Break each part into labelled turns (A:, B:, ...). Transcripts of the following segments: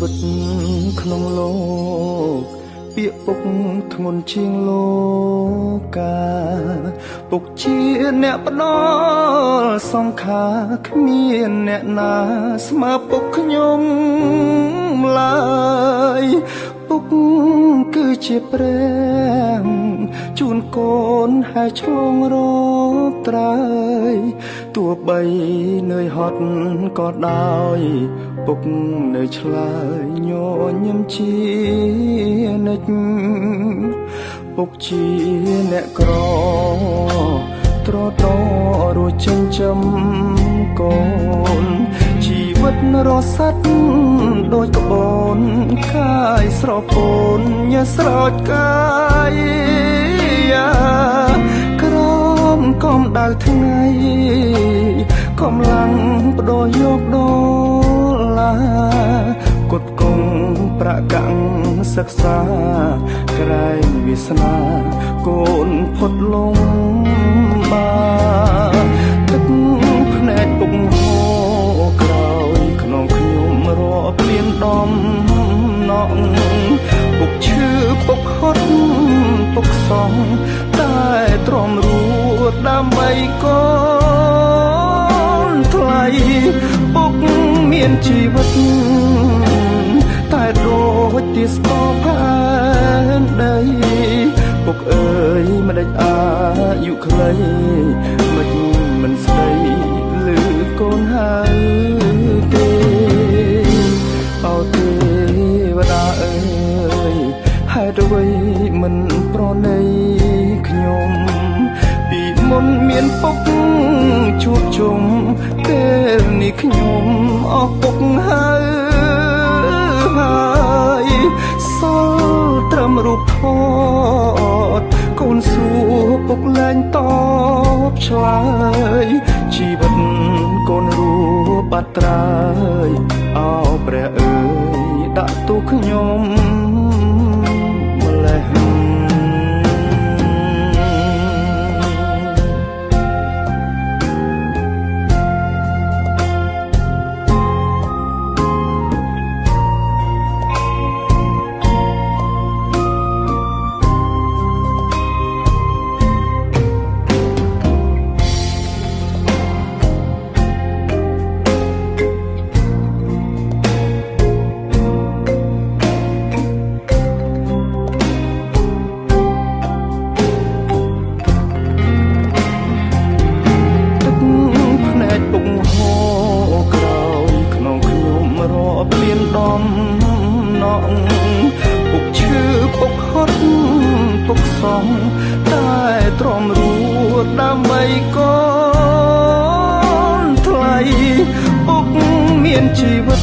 A: វិតក្នុងលោកពាក្យពុកធ្ងន់ជាងលោកកាពុកជាអ្នកផ្ដល់សង្ខារគ្មានអ្នកណាស្មើពុកខ្ញុំឡើយពុកគឺជាព្រះជូនកូនហើយឆ្លងរកត្រើយទោះបីនឿយហត់ក៏ដោយពុកនៅឆ្លើយញញឹមជានិច្ចពុកជាអ្នកក្រត្រតរួចចិញ្ចឹមកូនជីវិតរស់សត្វដូចក្បូនកាយស្រពោនញើស្រោចកាយក្រមកំដៅថ្ងៃកំឡាំងបដូរយកដុល្លារគុតគង់ប្រកាំងសិក្សាក្រែងវាសនាកូនផុតលំបាទឹកភ្នែកពុកហូរក្រោយក្នុងខ្ញុំរាប់លៀនដំណក់ពុកឈឺពុកហត់ពុកសងតែទ្រាំរួតដើម្បីកូនថ្លៃពុកមានជីវិតតែដូចទីស្គរផែនដីពុកអើយមិនដេចអាយុខ្លីមិនស្ដីឮកូនហើយទេអោទេវតាអើយហេតុអ្វីមិនប្រណីខ្ញុំពីមុនមានពុកជួបជុំពេលនេះខ្ញុំអស់ពុកហើយសល់ត្រឹមរូបថតកូនសួរពុកលែងតបឆ្លើយជីវិតកូនរួបាត់ត្រើយអោព្រះអើយដាក់ទោសខ្ញុំម្លេះដំណក់ពុកឈឺពុកហត់ពុកសងតែទ្រាំរួតដើម្បីកូនថ្លៃពុកមានជីវិត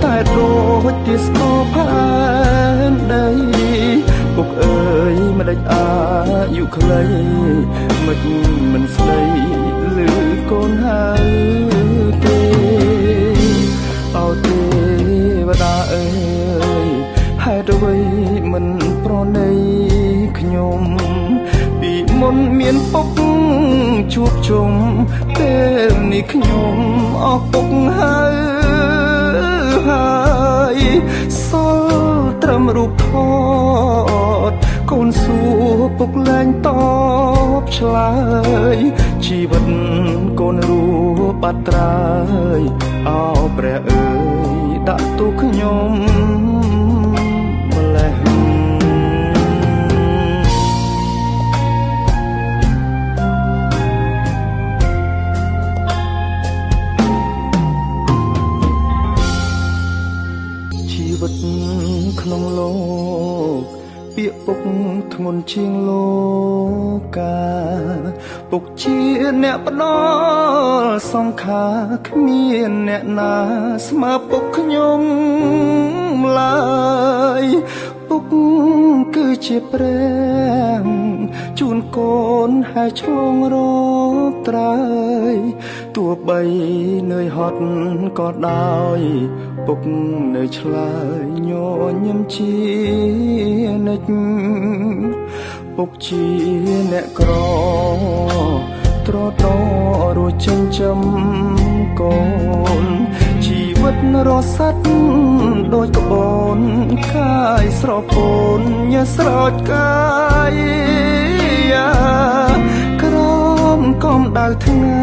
A: តែដូចទីស្គរផែនដីពុកអើយមិនដេចអាយុខ្លីមិនស្ដីឮកូនហើយទេអោទេវតាអើយហេតុអ្វីមិនប្រណីខ្ញុំពីមុនមានពុកជួបជុំពេលនេះខ្ញុំអស់ពុកហើយសល់ត្រឹមរូបថតកូនសួរពុកលែងតបឆ្លើយជីវិតកូនរួបាត់ត្រើយអោព្រះអើយដាក់ទោសខ្ញុំម្លេះជីវិតក្នុងលោកពាក្យពុកធ្ងន់ជាងលោកកាពុកជាអ្នកផ្ដល់សង្ខារគ្មានអ្នកណាស្មើពុកខ្ញុំឡើយពុកគឺជាព្រះជូនកូនហើយឆ្លងរកត្រើយទោះបីនឿយហត់ក៏ដោយពុកនៅឆ្លើយញញឹមជានិច្ចពុកជាអ្នកក្រត្រតរួចចិញ្ចឹមកូនជីវិត វិតរសាត់ដូចក្បូនកាយស្រពោនញ៉ាស្រោចកាយក្រមកំដៅថ្ងៃ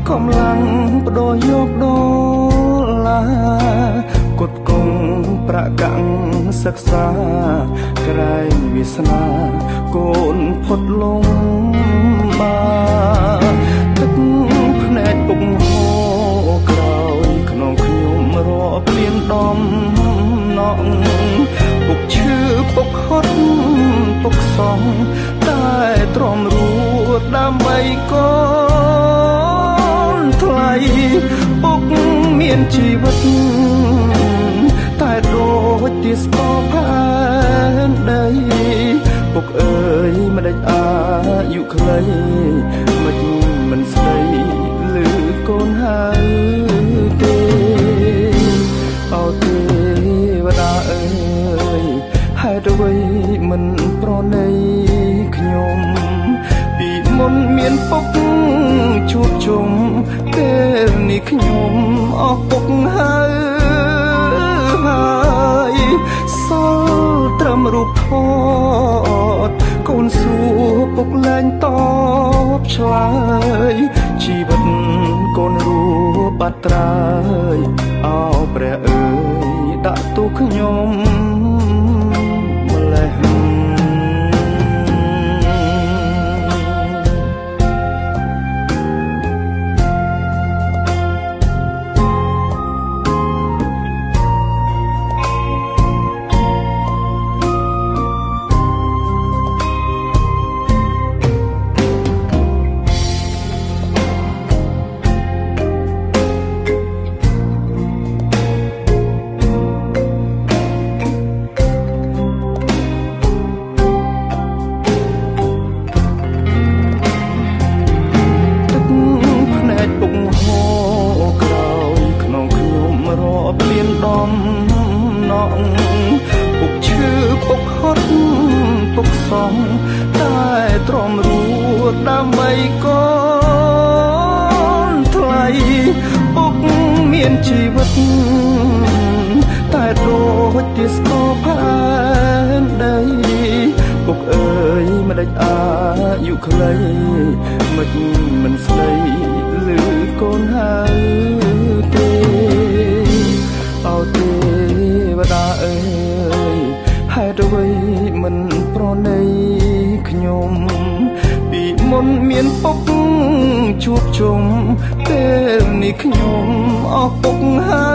A: កំឡាំងបដូរយកដុល្លារគត់គង់ប្រកាំងសិក្សាក្រែងវាសនាកូនផុតលំបាទឹកភ្នែកពុកហូរក្រោយក្នុងខ្ញុំរាប់ព្រៀនដំណក់ពុកឈឺពុកហត់ពុកសងតែទ្រាំរួតដើម្បីកូនថ្លៃពុកមានជីវិតតែដូចទីស្គរផែនដីពុកអើយមិនដេចអាយុខ្លីមិនស្ដីឮកូនហើយទេអោទេវតាអើយហេតុអ្វីមិនប្រណីខ្ញុំពីមុនមានពុកជួបជុំពេលនេះខ្ញុំអស់ពុកហើយសល់ត្រឹមរូបថតកូនសួរពុកលែងតបឆ្លើយជីវិតកូនរួបាត់ត្រើយអោព្រះអើយដាក់ទោសខ្ញុំម្លេះដំណក់ពុកឈឺពុកហត់ពុកសងតែទ្រាំរួតដើម្បីកូនថ្លៃពុកមានជីវិតតែដូចទីស្គរផែនដីពុកអើយមិនដេចអាយុខ្លីមិនស្ដីឮកូនហើយទេអោទេវតាអើយហេតុអ្វីមិនប្រណីខ្ញុំពីមុនមានពុកជួបជុំពេលនេះខ្ញុំអស់ពុកហើ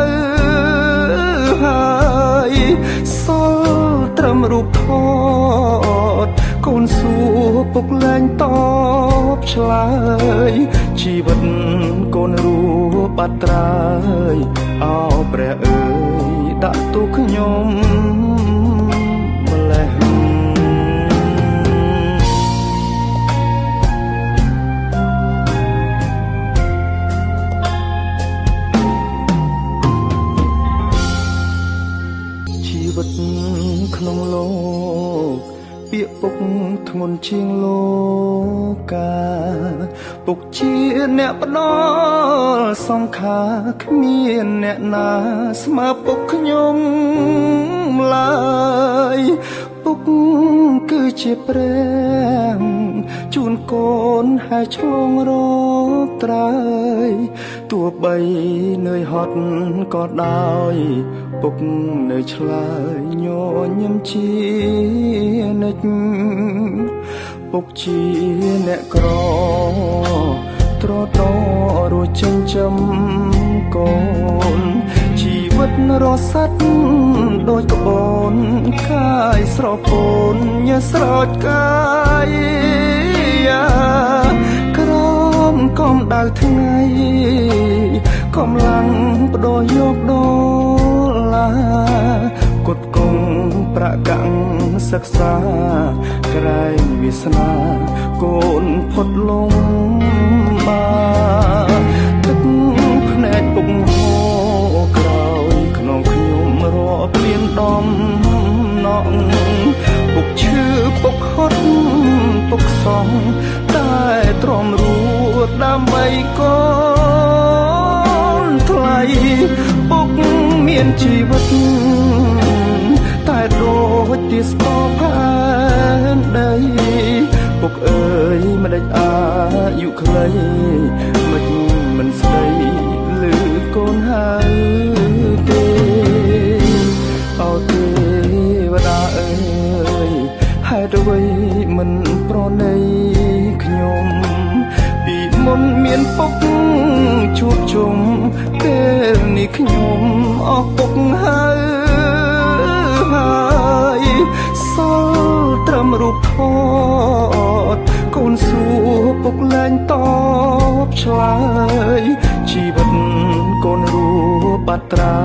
A: យសល់ត្រឹមរូបថតកូនសួរពុកលែងតបឆ្លើយជីវិតកូនរួបាត់ត្រើយអោព្រះអើយដាក់ទោសខ្ញុំម្លេះជីវិតក្នុងលោកពាក្យពុកធ្ងន់ជាងលោកកាពុកជាអ្នកផ្ដល់សង្ខារគ្មានអ្នកណាស្មើពុកខ្ញុំឡើយពុកគឺជាព្រះជូនកូនហើយឆ្លងរកត្រើយទោះបីនឿយហត់ក៏ដោយពុកនៅឆ្លើយញញឹមជានិច្ចពុកជាអ្នកក្រត្រតរួចចិញ្ចឹមកូនជីវិតរសាត់ដូចក្បូនកាយស្រពោនញ៉ាស្រោចកាយក្រមកំដៅថ្ងៃកំឡាំងបដូរយកដុល្លារគត់គង់ប្រកាំងសិក្សាក្រែងវាសនាកូនផុតលំបាទឹកភ្នែកពុកហូរក្រោយក្នុងខ្ញុំរាប់ព្រៀនដំណក់ពុកឈឺពុកហត់ពុកសងតែទ្រាំរួតដើម្បីកូនថ្លៃ មានជីវិតតែដូចជាស្គរផែនដីពុកអើយមិនដេចអាយុខ្លីមិនស្ដីឮកូនហៅទេអោទេវតាអើយហេតុអ្វីមិនប្រណីខ្ញុំពីមុនមានពុកជួបជុំពេលនេះខ្ញុំអស់ពុកហើយសល់ត្រឹមរូបថតកូនសួរពុកលែងតបឆ្លើយជីវិតកូនរួបាត់ត្រើ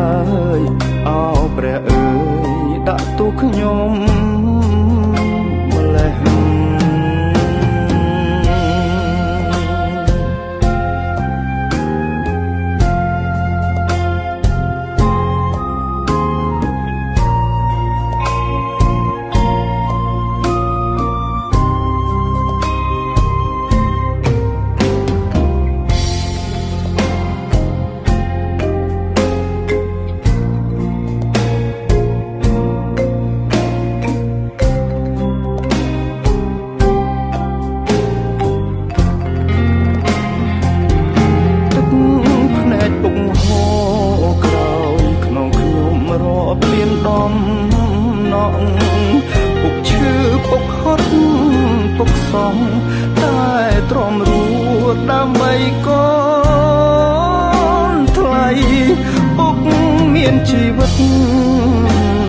A: យអោព្រះអើយដាក់ទូខ្ញុំម្លេះដំណងពុកឈឺពុកហត់ពុកសំតែទ្រាំរួចដើម្បីកូនថ្លៃពុកមានជីវិត